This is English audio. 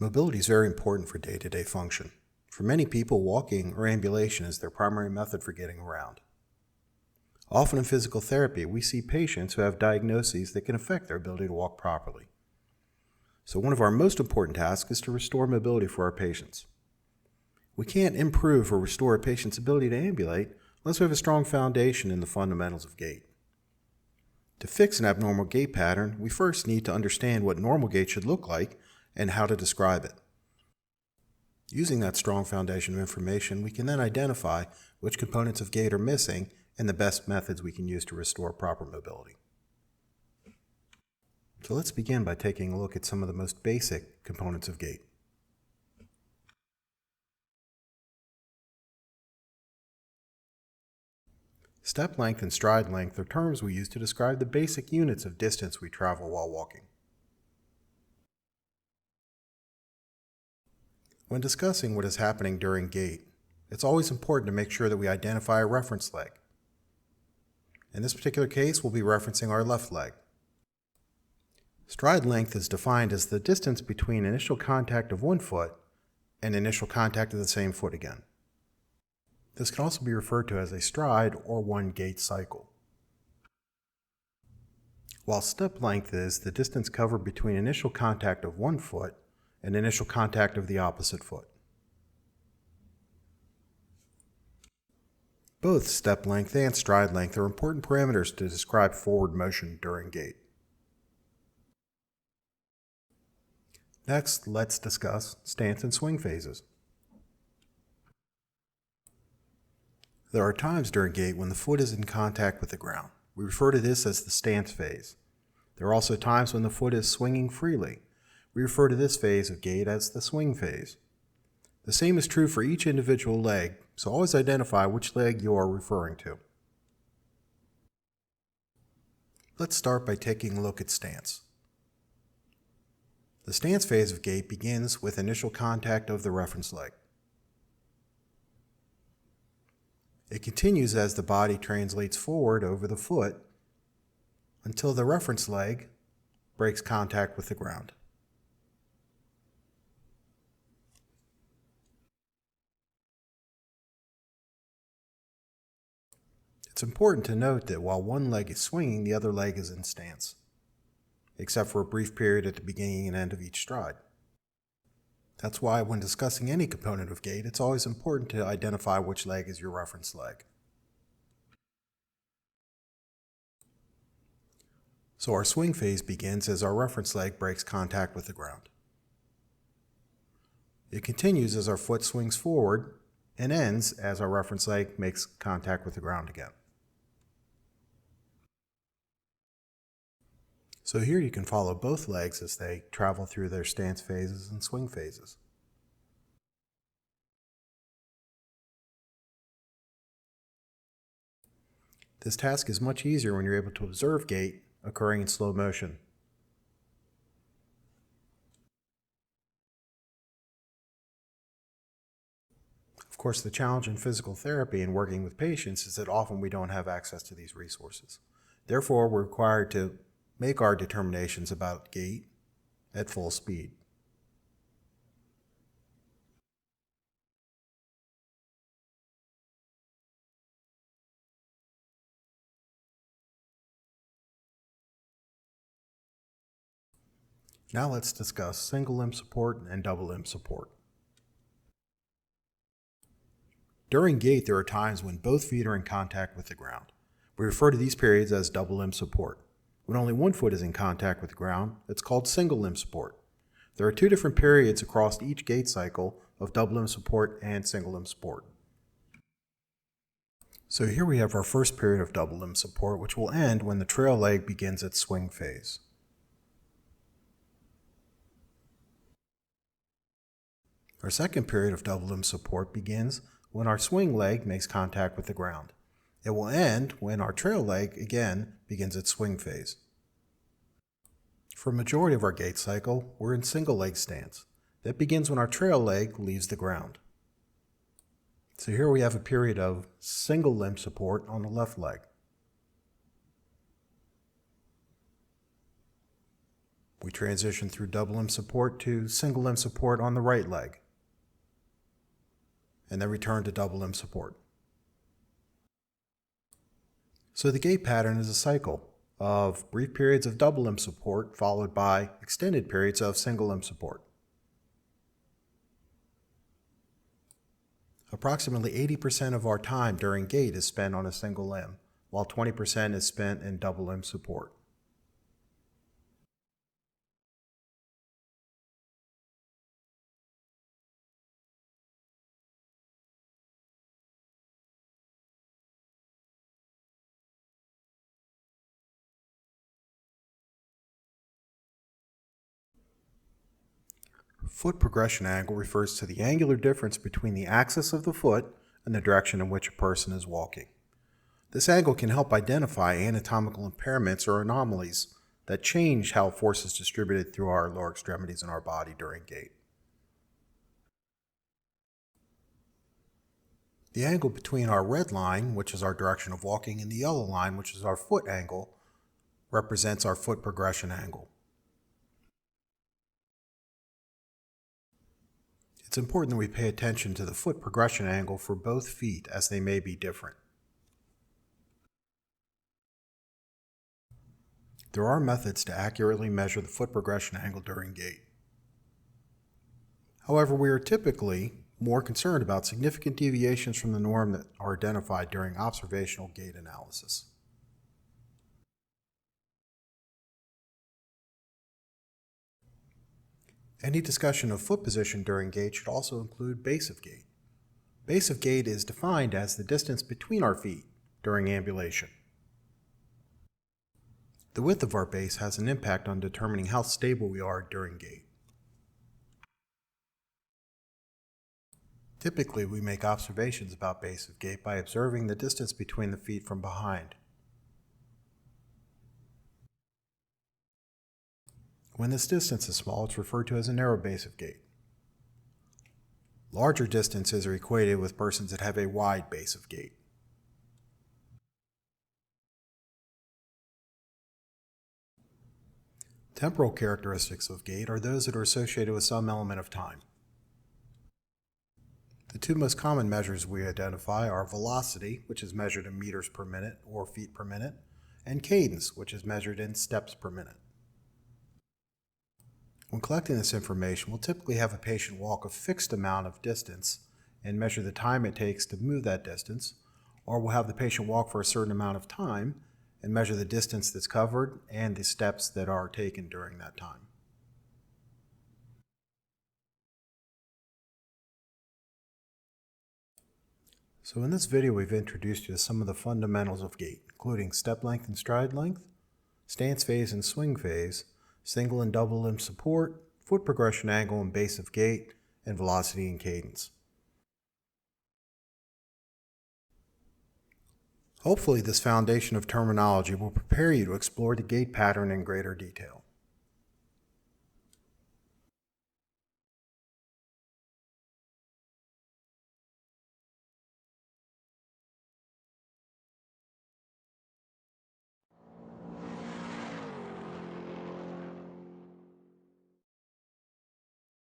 Mobility is very important for day-to-day function. For many people, walking or ambulation is their primary method for getting around. Often in physical therapy, we see patients who have diagnoses that can affect their ability to walk properly. So one of our most important tasks is to restore mobility for our patients. We can't improve or restore a patient's ability to ambulate unless we have a strong foundation in the fundamentals of gait. To fix an abnormal gait pattern, we first need to understand what normal gait should look like and how to describe it. Using that strong foundation of information, we can then identify which components of gait are missing and the best methods we can use to restore proper mobility. So let's begin by taking a look at some of the most basic components of gait. Step length and stride length are terms we use to describe the basic units of distance we travel while walking. When discussing what is happening during gait, it's always important to make sure that we identify a reference leg. In this particular case, we'll be referencing our left leg. Stride length is defined as the distance between initial contact of one foot and initial contact of the same foot again. This can also be referred to as a stride or one gait cycle. While step length is the distance covered between initial contact of one foot and initial contact of the opposite foot. Both step length and stride length are important parameters to describe forward motion during gait. Next, let's discuss stance and swing phases. There are times during gait when the foot is in contact with the ground. We refer to this as the stance phase. There are also times when the foot is swinging freely. We refer to this phase of gait as the swing phase. The same is true for each individual leg, so always identify which leg you are referring to. Let's start by taking a look at stance. The stance phase of gait begins with initial contact of the reference leg. It continues as the body translates forward over the foot until the reference leg breaks contact with the ground. It's important to note that while one leg is swinging, the other leg is in stance, except for a brief period at the beginning and end of each stride. That's why when discussing any component of gait, it's always important to identify which leg is your reference leg. So our swing phase begins as our reference leg breaks contact with the ground. It continues as our foot swings forward and ends as our reference leg makes contact with the ground again. So here you can follow both legs as they travel through their stance phases and swing phases. This task is much easier when you're able to observe gait occurring in slow motion. Of course, the challenge in physical therapy and working with patients is that often we don't have access to these resources. Therefore, we're required to make our determinations about gait at full speed. Now let's discuss single limb support and double limb support. During gait, there are times when both feet are in contact with the ground. We refer to these periods as double limb support. When only one foot is in contact with the ground, it's called single limb support. There are two different periods across each gait cycle of double limb support and single limb support. So here we have our first period of double limb support, which will end when the trail leg begins its swing phase. Our second period of double limb support begins when our swing leg makes contact with the ground. It will end when our trail leg again begins its swing phase. For a majority of our gait cycle, we're in single leg stance. That begins when our trail leg leaves the ground. So here we have a period of single limb support on the left leg. We transition through double limb support to single limb support on the right leg, and then return to double limb support. So the gait pattern is a cycle of brief periods of double limb support followed by extended periods of single limb support. Approximately 80% of our time during gait is spent on a single limb, while 20% is spent in double limb support. Foot progression angle refers to the angular difference between the axis of the foot and the direction in which a person is walking. This angle can help identify anatomical impairments or anomalies that change how force is distributed through our lower extremities in our body during gait. The angle between our red line, which is our direction of walking, and the yellow line, which is our foot angle, represents our foot progression angle. It's important that we pay attention to the foot progression angle for both feet, as they may be different. There are methods to accurately measure the foot progression angle during gait. However, we are typically more concerned about significant deviations from the norm that are identified during observational gait analysis. Any discussion of foot position during gait should also include base of gait. Base of gait is defined as the distance between our feet during ambulation. The width of our base has an impact on determining how stable we are during gait. Typically, we make observations about base of gait by observing the distance between the feet from behind. When this distance is small, it's referred to as a narrow base of gait. Larger distances are equated with persons that have a wide base of gait. Temporal characteristics of gait are those that are associated with some element of time. The two most common measures we identify are velocity, which is measured in meters per minute or feet per minute, and cadence, which is measured in steps per minute. When collecting this information, we'll typically have a patient walk a fixed amount of distance and measure the time it takes to move that distance, or we'll have the patient walk for a certain amount of time and measure the distance that's covered and the steps that are taken during that time. So in this video, we've introduced you to some of the fundamentals of gait, including step length and stride length, stance phase and swing phase, single and double limb support, foot progression angle and base of gait, and velocity and cadence. Hopefully, this foundation of terminology will prepare you to explore the gait pattern in greater detail.